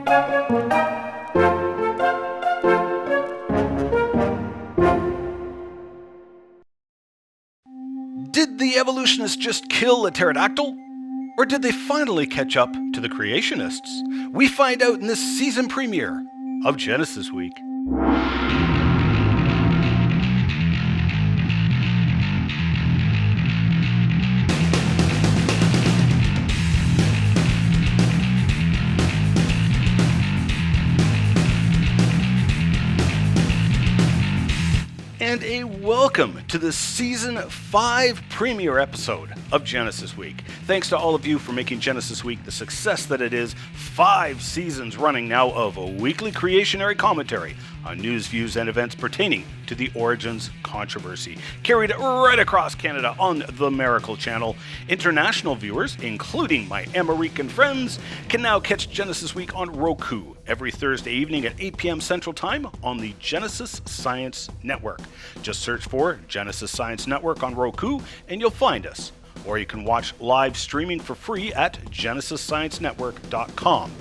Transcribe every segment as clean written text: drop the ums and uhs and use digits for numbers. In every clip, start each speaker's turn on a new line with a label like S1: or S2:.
S1: Did the evolutionists just kill a pterodactyl? Or did they finally catch up to the creationists? We find out in this season premiere of Genesis Week. And a welcome to the Season 5 premiere episode of Genesis Week. Thanks to all of you for making Genesis Week the success that it is. 5 seasons running now of a weekly creationary commentary on news, views, and events pertaining to the Origins controversy. Carried right across Canada on the Miracle Channel. International viewers, including my American friends, can now catch Genesis Week on Roku every Thursday evening at 8 p.m. Central Time on the Genesis Science Network. Just search for Genesis Science Network on Roku and you'll find us. Or you can watch live streaming for free at GenesisScienceNetwork.com.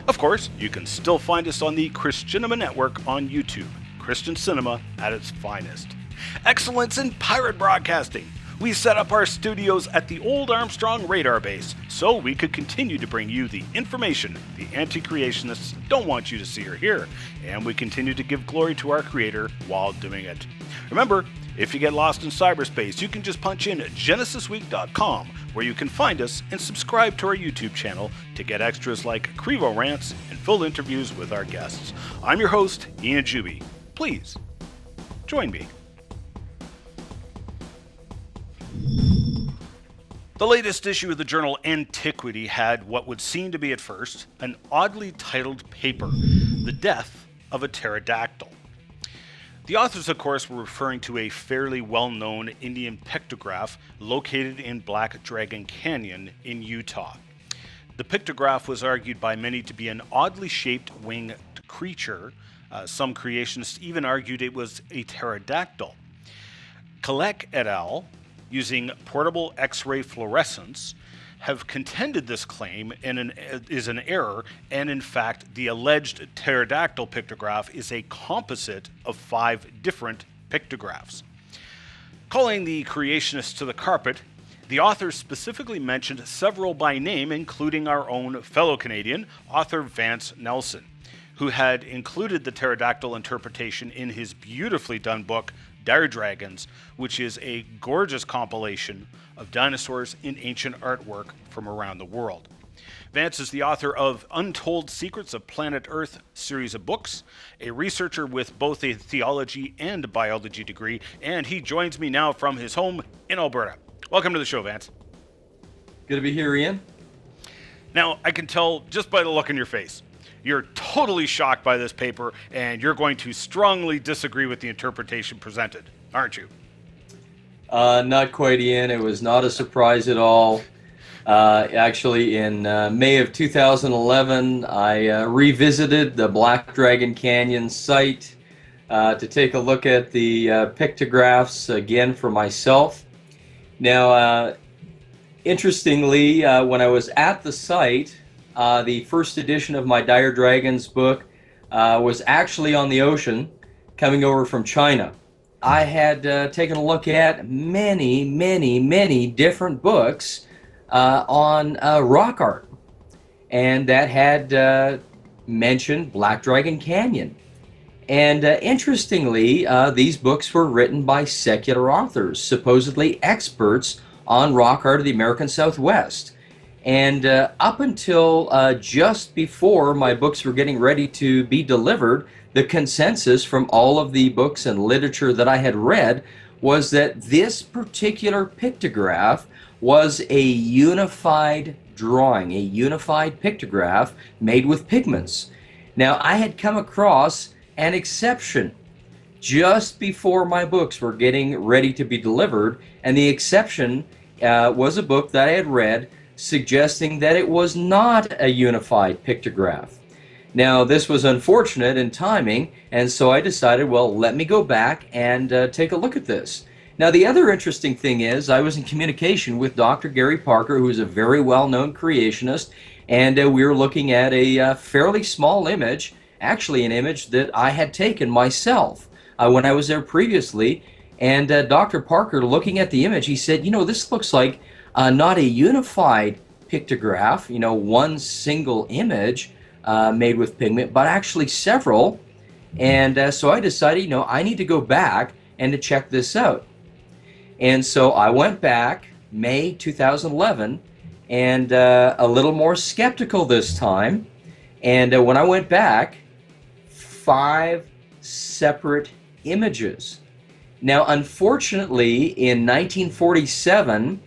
S1: Of course, you can still find us on the Christianema Network on YouTube. Christian cinema at its finest. Excellence in pirate broadcasting. We set up our studios at the Old Armstrong Radar Base so we could continue to bring you the information the anti-creationists don't want you to see or hear, and we continue to give glory to our Creator while doing it. Remember, if you get lost in cyberspace, you can just punch in GenesisWeek.com, where you can find us and subscribe to our YouTube channel to get extras like Crevo rants and full interviews with our guests. I'm your host, Ian Juby. Please, join me. The latest issue of the journal Antiquity had what would seem to be at first an oddly titled paper, The Death of a Pterodactyl. The authors, of course, were referring to a fairly well-known Indian pictograph located in Black Dragon Canyon in Utah. The pictograph was argued by many to be an oddly shaped winged creature. Some creationists even argued it was a pterodactyl. Quellec et al., using portable X-ray fluorescence, have contended this claim is an error, and in fact, the alleged pterodactyl pictograph is a composite of 5 different pictographs. Calling the creationists to the carpet, the authors specifically mentioned several by name, including our own fellow Canadian, author Vance Nelson, who had included the pterodactyl interpretation in his beautifully done book, Dire Dragons, which is a gorgeous compilation of dinosaurs in ancient artwork from around the world. Vance is the author of Untold Secrets of Planet Earth series of books, a researcher with both a theology and biology degree, and he joins me now from his home in Alberta. Welcome to the show, Vance.
S2: Good to be here, Ian.
S1: Now, I can tell just by the look in your face, you're totally shocked by this paper, and you're going to strongly disagree with the interpretation presented, aren't you?
S2: Not quite, Ian. It was not a surprise at all. Actually, in May of 2011, I revisited the Black Dragon Canyon site to take a look at the pictographs again for myself. Now, interestingly, when I was at the site, the first edition of my Dire Dragons book was actually on the ocean, coming over from China. I had taken a look at many different books on rock art, and that had mentioned Black Dragon Canyon. And interestingly, these books were written by secular authors, supposedly experts on rock art of the American Southwest. And up until just before my books were getting ready to be delivered, the consensus from all of the books and literature that I had read was that this particular pictograph was a unified drawing, a unified pictograph made with pigments. Now, I had come across an exception just before my books were getting ready to be delivered, and the exception was a book that I had read suggesting that it was not a unified pictograph. Now, this was unfortunate in timing, and so I decided, well, let me go back and take a look at this. Now, the other interesting thing is I was in communication with Dr. Gary Parker, who is a very well-known creationist, and we were looking at a fairly small image, actually an image that I had taken myself when I was there previously. And Dr. Parker, looking at the image, he said, you know, this looks like not a unified pictograph, you know, one single image made with pigment, but actually several. And so I decided, you know, I need to go back and to check this out. And so I went back May 2011, and a little more skeptical this time. And when I went back, 5 separate images. Now, unfortunately, in 1947,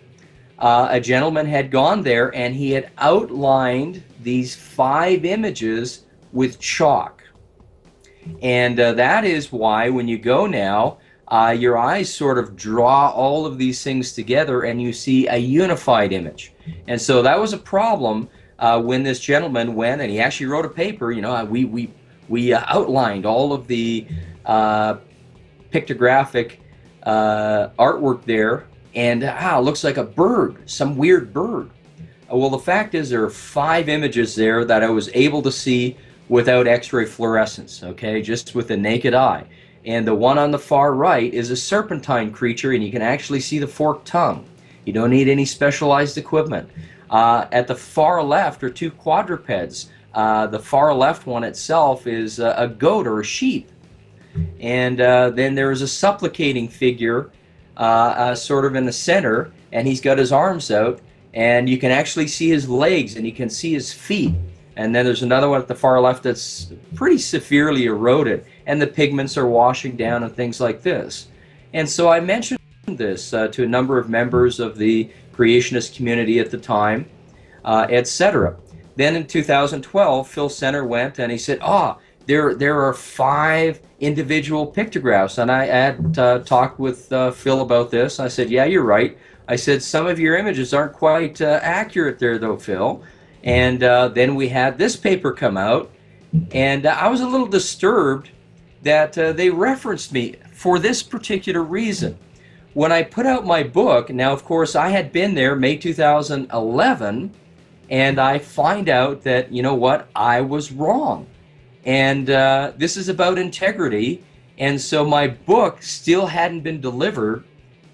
S2: a gentleman had gone there and he had outlined these 5 images with chalk. And that is why when you go now, your eyes sort of draw all of these things together and you see a unified image. And so that was a problem when this gentleman went, and he actually wrote a paper. You know, we outlined all of the pictographic artwork there, and it looks like a bird, some weird bird. Well, the fact is there are 5 images there that I was able to see without X-ray fluorescence, okay, just with the naked eye. And the one on the far right is a serpentine creature, and you can actually see the forked tongue. You don't need any specialized equipment. At the far left are 2 quadrupeds. The far left one itself is a goat or a sheep. And then there is a supplicating figure sort of in the center, and he's got his arms out, and you can actually see his legs, and you can see his feet. And then there's another one at the far left that's pretty severely eroded, and the pigments are washing down and things like this. And so I mentioned this to a number of members of the creationist community at the time, etc. Then in 2012, Phil Center went and he said, there are 5 individual pictographs. And I had talked with Phil about this. I said, yeah, you're right. I said, some of your images aren't quite accurate there, though, Phil. And then we had this paper come out, and I was a little disturbed that they referenced me for this particular reason. When I put out my book, now of course I had been there May 2011, and I find out that, you know what, I was wrong. And this is about integrity, and so my book still hadn't been delivered,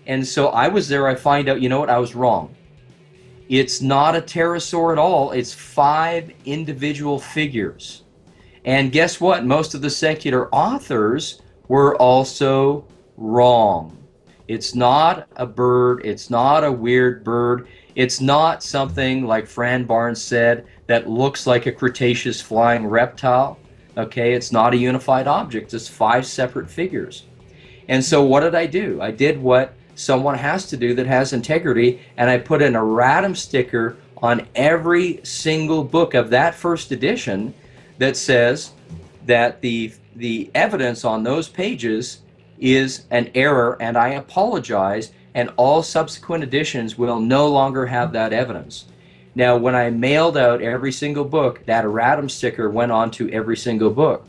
S2: and so I was there, I find out, you know what, I was wrong. It's not a pterosaur at all. It's 5 individual figures. And guess what? Most of the secular authors were also wrong. It's not a bird. It's not a weird bird. It's not something like Fran Barnes said that looks like a Cretaceous flying reptile. Okay, it's not a unified object. It's 5 separate figures. And so what did I do? I did what someone has to do that has integrity, and I put an erratum sticker on every single book of that first edition that says that the evidence on those pages is an error, and I apologize, and all subsequent editions will no longer have that evidence. Now, when I mailed out every single book, that erratum sticker went on to every single book.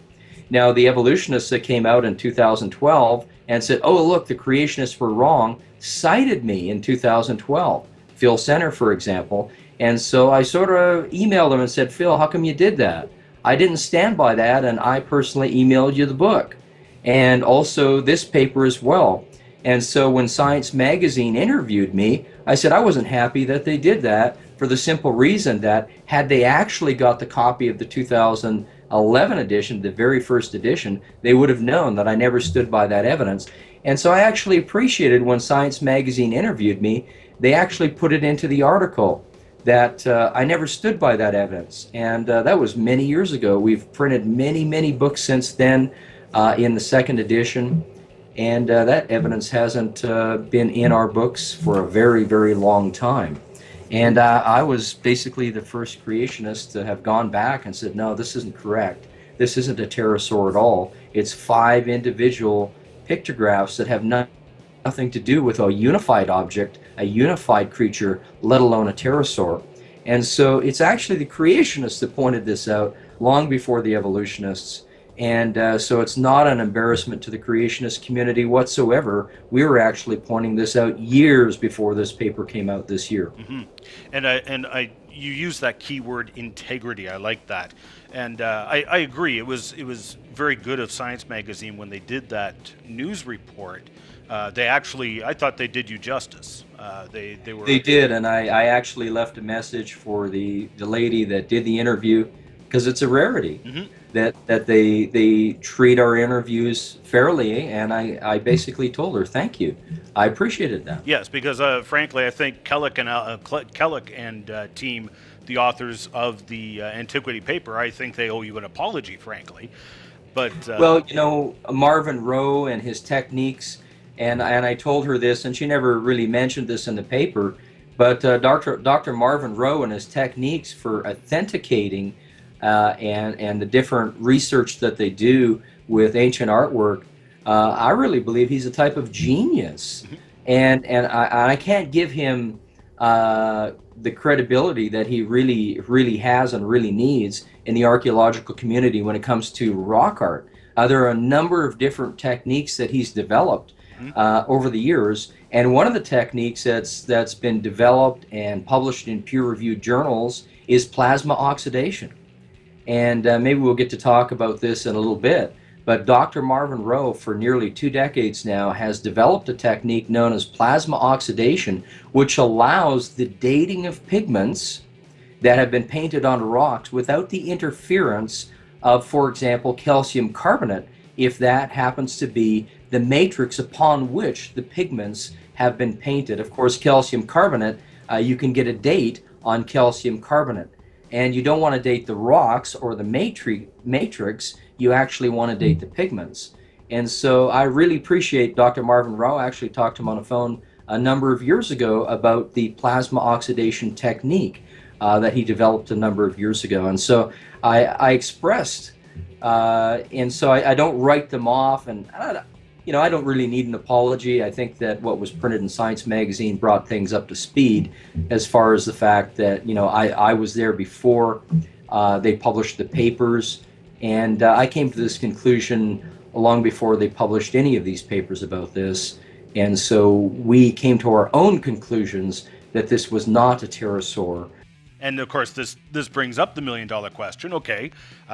S2: Now, the evolutionists that came out in 2012 and said, oh, look, the creationists were wrong, cited me in 2012, Phil Center, for example. And so I sort of emailed him and said, Phil, how come you did that? I didn't stand by that, and I personally emailed you the book. And also this paper as well. And so when Science Magazine interviewed me, I said I wasn't happy that they did that for the simple reason that had they actually got the copy of the 2011 edition, the very first edition, they would have known that I never stood by that evidence. And so I actually appreciated when Science Magazine interviewed me, they actually put it into the article that I never stood by that evidence. And that was many years ago. We've printed many, many books since then in the second edition. And that evidence hasn't been in our books for a very, very long time. And I was basically the first creationist to have gone back and said, no, this isn't correct. This isn't a pterosaur at all. It's 5 individual pictographs that have nothing to do with a unified object, a unified creature, let alone a pterosaur. And so it's actually the creationists that pointed this out long before the evolutionists. And so it's not an embarrassment to the creationist community whatsoever. We were actually pointing this out years before this paper came out this year.
S1: Mm-hmm. And I you use that keyword integrity. I like that, and I agree. It was very good of Science Magazine when they did that news report. They actually, I thought they did you justice. They
S2: did, and I actually left a message for the lady that did the interview, because it's a rarity that they treat our interviews fairly, and I basically told her thank you. I appreciated that.
S1: Yes, because frankly, I think Quellec and team, the authors of the Antiquity paper, I think they owe you an apology, frankly. But
S2: well, you know, Marvin Rowe and his techniques. And I told her this, and she never really mentioned this in the paper, but Dr. Marvin Rowe and his techniques for authenticating and the different research that they do with ancient artwork, I really believe he's a type of genius. And I can't give him the credibility that he really has and really needs in the archaeological community when it comes to rock art. There are a number of different techniques that he's developed over the years, and one of the techniques that's been developed and published in peer-reviewed journals is plasma oxidation. And maybe we'll get to talk about this in a little bit, but Dr. Marvin Rowe, for nearly 2 decades now, has developed a technique known as plasma oxidation, which allows the dating of pigments that have been painted onto rocks without the interference of, for example, calcium carbonate, if that happens to be the matrix upon which the pigments have been painted. Of course, calcium carbonate, you can get a date on calcium carbonate. And you don't want to date the rocks or the matrix, you actually want to date the pigments. And so I really appreciate Dr. Marvin Rowe. I actually talked to him on the phone a number of years ago about the plasma oxidation technique that he developed a number of years ago. And so I expressed, and so I don't write them off, and you know, I don't really need an apology. I think that what was printed in Science Magazine brought things up to speed as far as the fact that, you know, I was there before they published the papers, and I came to this conclusion long before they published any of these papers about this. And so we came to our own conclusions that this was not a pterosaur.
S1: And of course, this brings up the million-dollar question, okay,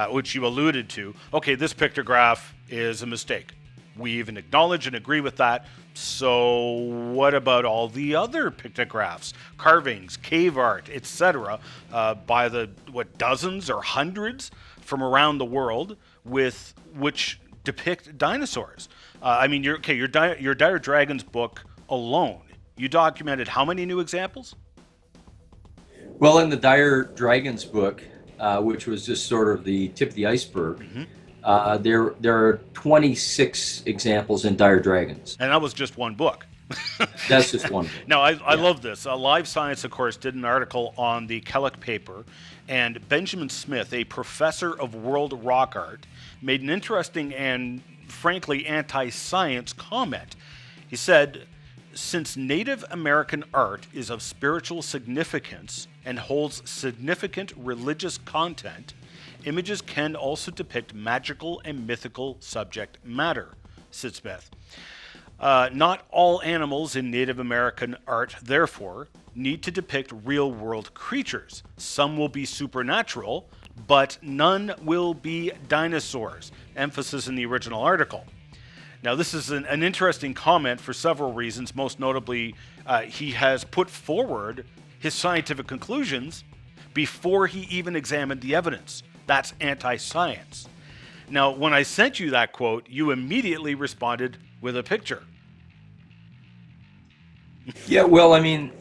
S1: which you alluded to. Okay, this pictograph is a mistake. We even acknowledge and agree with that. So what about all the other pictographs, carvings, cave art, etc., by the, dozens or hundreds from around the world with which depict dinosaurs? I mean, your Dire Dragons book alone, you documented how many new examples?
S2: Well, in the Dire Dragons book, which was just sort of the tip of the iceberg, there are 26 examples in Dire Dragons.
S1: And that was just one book.
S2: That's just one book.
S1: Now, I love this. LiveScience, of course, did an article on the Quellec paper, and Benjamin Smith, a professor of world rock art, made an interesting and frankly anti-science comment. He said, since Native American art is of spiritual significance and holds significant religious content, images can also depict magical and mythical subject matter, said Smith. Not all animals in Native American art, therefore, need to depict real-world creatures. Some will be supernatural, but none will be dinosaurs. Emphasis in the original article. Now, this is an interesting comment for several reasons. Most notably, he has put forward his scientific conclusions before he even examined the evidence. That's anti-science. Now, when I sent you that quote, you immediately responded with a picture.
S2: Yeah, well, I mean,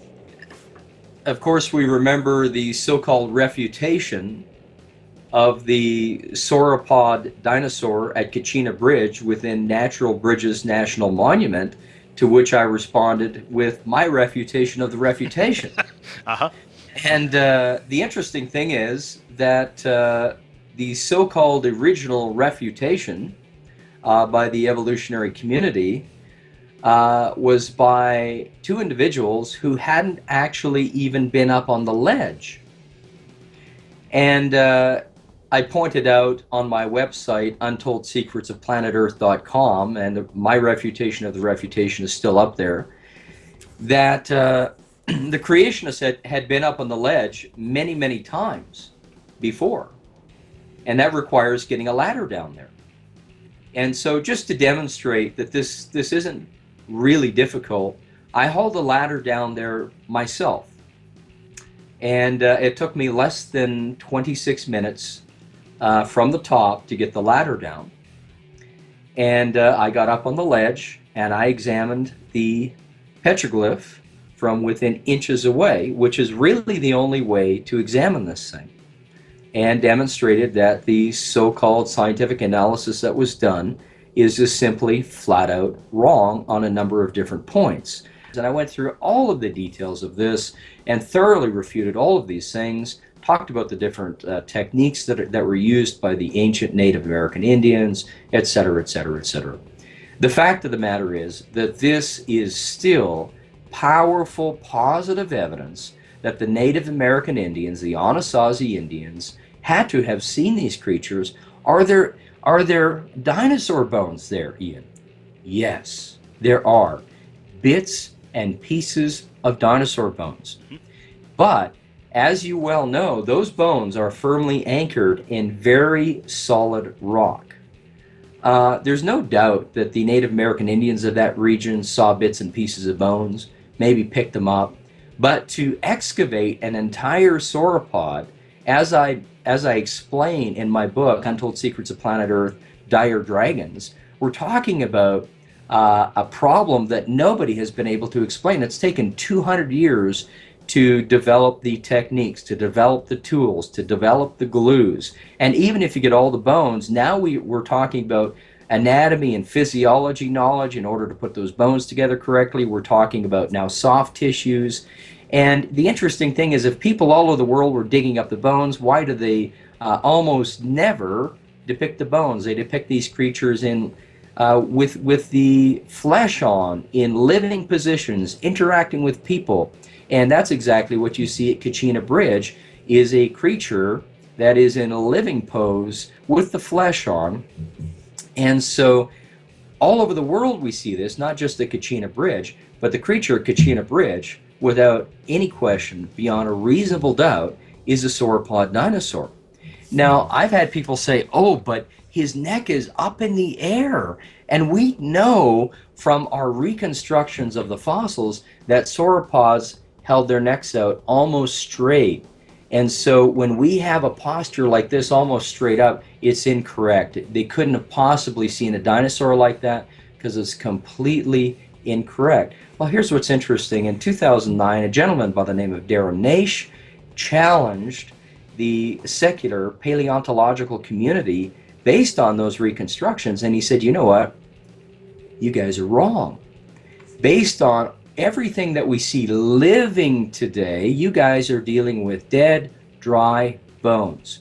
S2: of course, we remember the so-called refutation of the sauropod dinosaur at Kachina Bridge within Natural Bridges National Monument, to which I responded with my refutation of the refutation. And the interesting thing is that the so-called original refutation by the evolutionary community was by 2 individuals who hadn't actually even been up on the ledge. And I pointed out on my website, untoldsecretsofplanetearth.com, and my refutation of the refutation is still up there, that the creationists had been up on the ledge many, many times before, and that requires getting a ladder down there. And so just to demonstrate that this isn't really difficult, I hauled a ladder down there myself. And it took me less than 26 minutes from the top to get the ladder down. And I got up on the ledge and I examined the petroglyph from within inches away, which is really the only way to examine this thing, and demonstrated that the so-called scientific analysis that was done is just simply flat out wrong on a number of different points. And I went through all of the details of this and thoroughly refuted all of these things, talked about the different techniques that were used by the ancient Native American Indians, etc., etc., etc. The fact of the matter is that this is still powerful, positive evidence that the Native American Indians, the Anasazi Indians, had to have seen these creatures. Are there dinosaur bones there, Ian? Yes, there are bits and pieces of dinosaur bones. But as you well know, those bones are firmly anchored in very solid rock. There's no doubt that the Native American Indians of that region saw bits and pieces of bones, maybe picked them up, but to excavate an entire sauropod, as I explain in my book, Untold Secrets of Planet Earth, Dire Dragons, we're talking about a problem that nobody has been able to explain. It's taken 200 years to develop the techniques, to develop the tools, to develop the glues. And even if you get all the bones, now we're talking about anatomy and physiology knowledge in order to put those bones together correctly. We're talking about now soft tissues. And the interesting thing is, if people all over the world were digging up the bones, why do they almost never depict the bones? They depict these creatures in with the flesh on, in living positions, interacting with people. And that's exactly what you see at Kachina Bridge, is a creature that is in a living pose with the flesh on. And so all over the world we see this, not just at Kachina Bridge, but the creature at Kachina Bridge, without any question, beyond a reasonable doubt, is a sauropod dinosaur. Now, I've had people say, oh, but his neck is up in the air. And we know from our reconstructions of the fossils that sauropods held their necks out almost straight. And so when we have a posture like this, almost straight up, it's incorrect. They couldn't have possibly seen a dinosaur like that because it's completely incorrect. Well, here's what's interesting. In 2009, a gentleman by the name of Naish challenged the secular paleontological community based on those reconstructions, and he said, you know what? You guys are wrong. Based on everything that we see living today, you guys are dealing with dead, dry bones.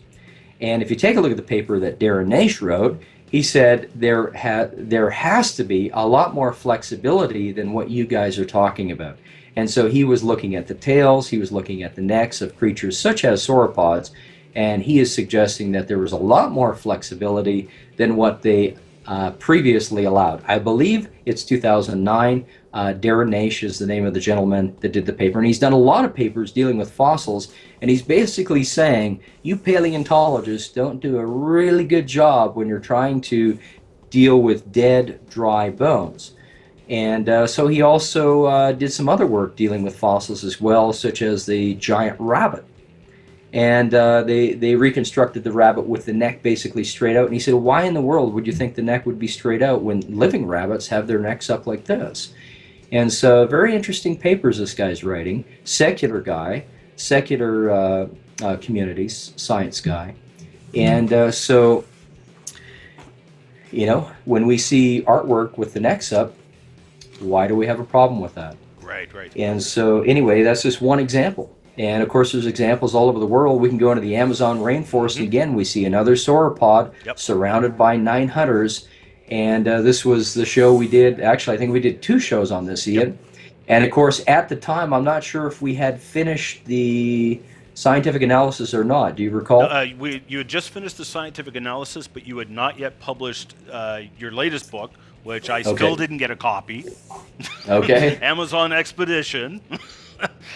S2: And if you take a look at the paper that Naish wrote, he said there has to be a lot more flexibility than what you guys are talking about. And so he was looking at the tails, he was looking at the necks of creatures such as sauropods, and he is suggesting that there was a lot more flexibility than what they previously allowed. I believe it's 2009. Naish is the name of the gentleman that did the paper, and he's done a lot of papers dealing with fossils, and he's basically saying you paleontologists don't do a really good job when you're trying to deal with dead, dry bones. And so he also did some other work dealing with fossils as well, such as the giant rabbit. And they reconstructed the rabbit with the neck basically straight out. And he said, why in the world would you think the neck would be straight out when living rabbits have their necks up like this? And so very interesting papers this guy's writing. Secular guy, secular communities, science guy. And so, you know, when we see artwork with the necks up, why do we have a problem with that?
S1: Right, right.
S2: And so anyway, that's just one example. And of course, there's examples all over the world. We can go into the Amazon rainforest, and again, we see another sauropod surrounded by 9 hunters. And this was the show we did. Actually, I think we did 2 shows on this, Ian. And of course, at the time, I'm not sure if we had finished the scientific analysis or not. Do you recall?
S1: You had just finished the scientific analysis, but you had not yet published your latest book, which I still didn't get a copy.
S2: Okay.
S1: Amazon Expedition.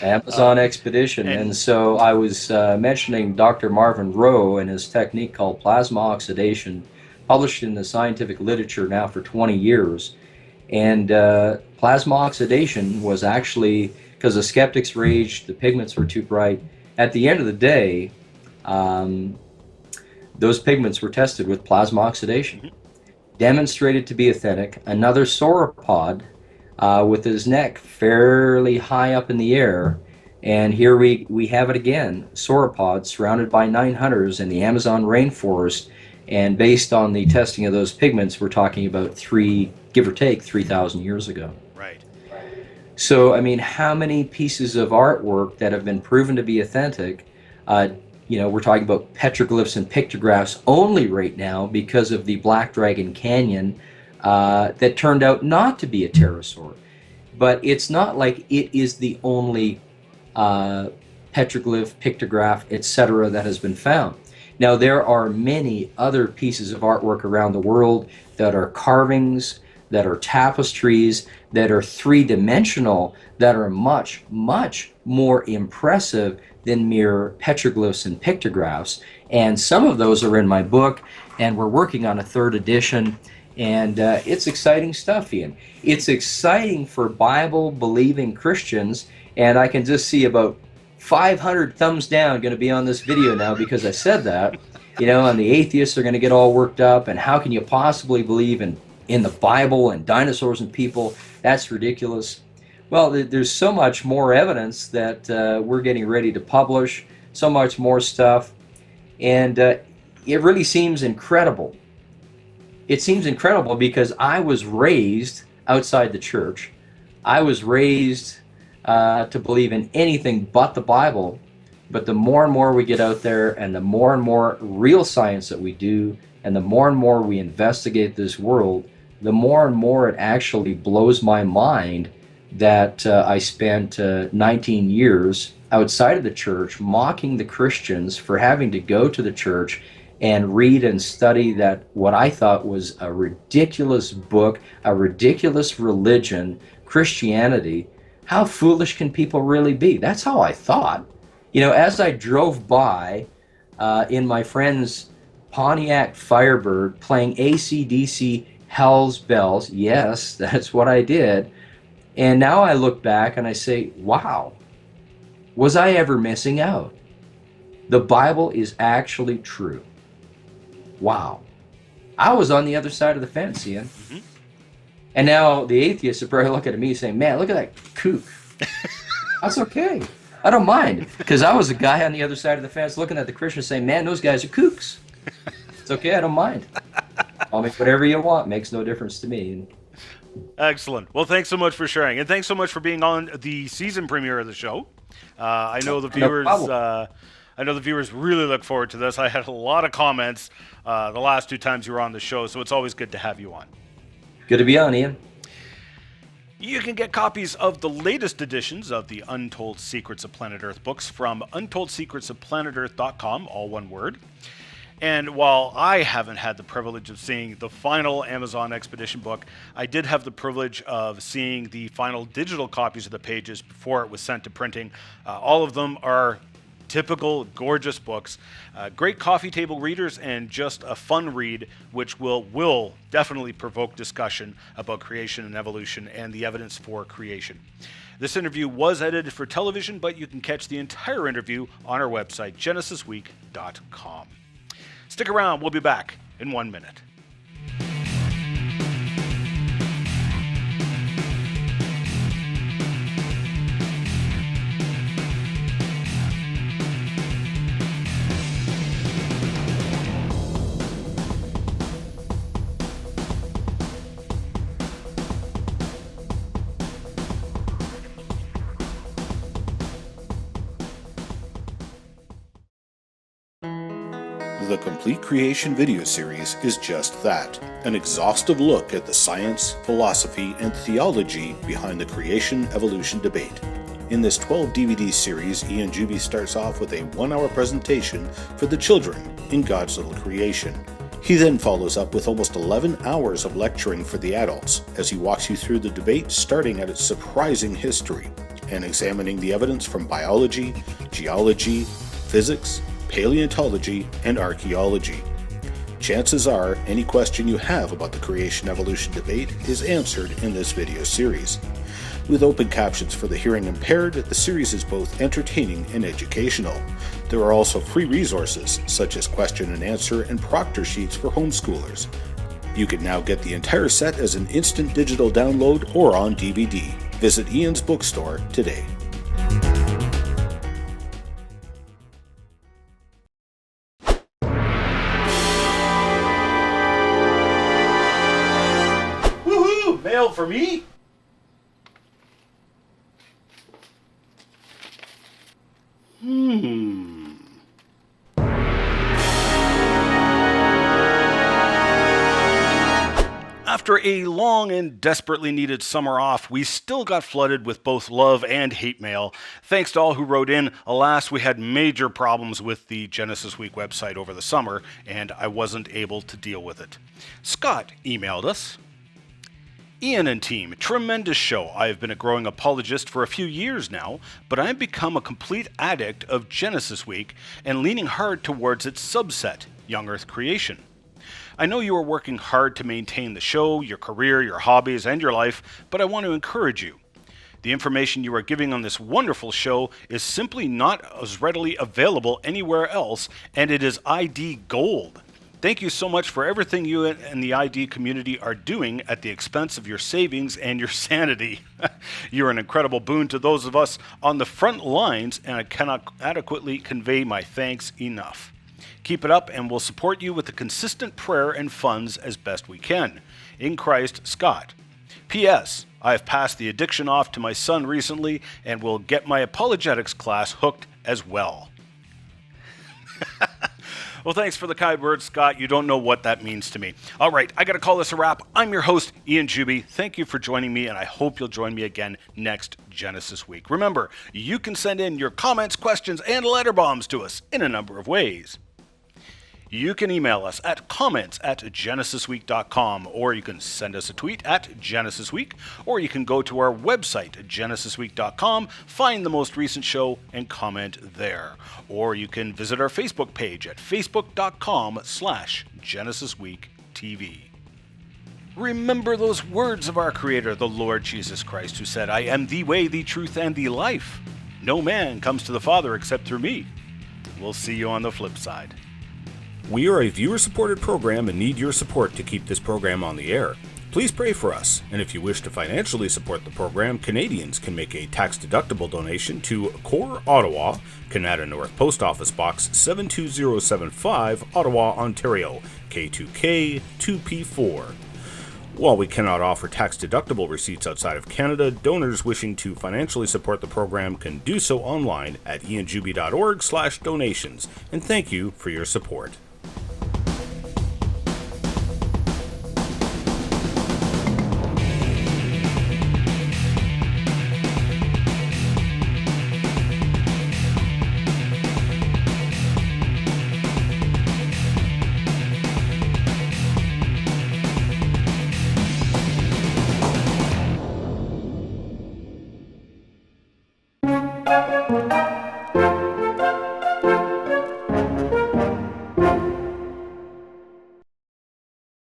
S2: Amazon expedition. And so I was mentioning Dr. Marvin Rowe and his technique called plasma oxidation, published in the scientific literature now for 20 years. And plasma oxidation was actually, because the skeptics raged, the pigments were too bright. At the end of the day, those pigments were tested with plasma oxidation, demonstrated to be authentic. Another sauropod with his neck fairly high up in the air, and here we have it again, sauropods surrounded by 9 hunters in the Amazon rainforest, and based on the testing of those pigments, we're talking about give or take 3,000 years ago.
S1: Right.
S2: So, I mean, how many pieces of artwork that have been proven to be authentic, we're talking about petroglyphs and pictographs only right now because of the Black Dragon Canyon that turned out not to be a pterosaur. But it's not like it is the only petroglyph, pictograph, etc. that has been found. Now, there are many other pieces of artwork around the world that are carvings, that are tapestries, that are three-dimensional, that are much, much more impressive than mere petroglyphs and pictographs. And some of those are in my book, and we're working on a 3rd edition. And it's exciting stuff, Ian. It's exciting for Bible-believing Christians, and I can just see about 500 thumbs down going to be on this video now because I said that. And the atheists are going to get all worked up, and how can you possibly believe in the Bible and dinosaurs and people? That's ridiculous. Well, there's so much more evidence that we're getting ready to publish, so much more stuff, and it really seems incredible. It seems incredible because I was raised outside the church. I was raised to believe in anything but the Bible, but the more and more we get out there and the more and more real science that we do and the more and more we investigate this world, the more and more it actually blows my mind that I spent 19 years outside of the church mocking the Christians for having to go to the church and read and study that what I thought was a ridiculous book, a ridiculous religion, Christianity. How foolish can people really be? That's how I thought. As I drove by in my friend's Pontiac Firebird playing AC/DC Hell's Bells, yes, that's what I did. And now I look back and I say, wow, was I ever missing out? The Bible is actually true. Wow. I was on the other side of the fence, Ian. Mm-hmm. And now the atheists are probably looking at me saying, man, look at that kook. That's okay. I don't mind. Because I was a guy on the other side of the fence looking at the Christians saying, man, those guys are kooks. It's okay. I don't mind. Call me whatever you want. Makes no difference to me.
S1: Excellent. Well, thanks so much for sharing. And thanks so much for being on the season premiere of the show. I know the viewers... I know the viewers really look forward to this. I had a lot of comments the last 2 times you were on the show, so it's always good to have you on.
S2: Good to be on, Ian.
S1: You can get copies of the latest editions of the Untold Secrets of Planet Earth books from untoldsecretsofplanetearth.com, all one word. And while I haven't had the privilege of seeing the final Amazon Expedition book, I did have the privilege of seeing the final digital copies of the pages before it was sent to printing. All of them are typical, gorgeous books, great coffee table readers, and just a fun read, which will definitely provoke discussion about creation and evolution and the evidence for creation. This interview was edited for television, but you can catch the entire interview on our website, genesisweek.com. Stick around, we'll be back in 1 minute.
S3: The Complete Creation video series is just that, an exhaustive look at the science, philosophy, and theology behind the creation-evolution debate. In this 12 DVD series, Ian Juby starts off with a 1-hour presentation for the children in God's little creation. He then follows up with almost 11 hours of lecturing for the adults as he walks you through the debate starting at its surprising history, and examining the evidence from biology, geology, physics, paleontology, and archaeology. Chances are, any question you have about the creation-evolution debate is answered in this video series. With open captions for the hearing impaired, the series is both entertaining and educational. There are also free resources, such as question and answer and proctor sheets for homeschoolers. You can now get the entire set as an instant digital download or on DVD. Visit Ian's bookstore today.
S1: Woohoo! Mail for me? After a long and desperately needed summer off, we still got flooded with both love and hate mail. Thanks to all who wrote in. Alas, we had major problems with the Genesis Week website over the summer, and I wasn't able to deal with it. Scott emailed us. Ian and team, tremendous show. I have been a growing apologist for a few years now, but I've become a complete addict of Genesis Week and leaning hard towards its subset, Young Earth Creation. I know you are working hard to maintain the show, your career, your hobbies, and your life, but I want to encourage you. The information you are giving on this wonderful show is simply not as readily available anywhere else, and it is ID gold. Thank you so much for everything you and the ID community are doing at the expense of your savings and your sanity. You're an incredible boon to those of us on the front lines, and I cannot adequately convey my thanks enough. Keep it up, and we'll support you with the consistent prayer and funds as best we can. In Christ, Scott. P.S. I have passed the addiction off to my son recently, and will get my apologetics class hooked as well. Well, thanks for the kind words, Scott. You don't know what that means to me. All right, I got to call this a wrap. I'm your host, Ian Juby. Thank you for joining me, and I hope you'll join me again next Genesis Week. Remember, you can send in your comments, questions, and letter bombs to us in a number of ways. You can email us at comments@genesisweek.com, or you can send us a tweet at GenesisWeek, or you can go to our website at genesisweek.com, find the most recent show, and comment there. Or you can visit our Facebook page at facebook.com/GenesisWeekTV. Remember those words of our Creator, the Lord Jesus Christ, who said, I am the way, the truth, and the life. No man comes to the Father except through me. We'll see you on the flip side.
S3: We are a viewer-supported program and need your support to keep this program on the air. Please pray for us, and if you wish to financially support the program, Canadians can make a tax-deductible donation to Core Ottawa, Canada North Post Office Box 72075, Ottawa, Ontario, K2K 2P4. While we cannot offer tax-deductible receipts outside of Canada, donors wishing to financially support the program can do so online at ianjuby.org/donations, and thank you for your support.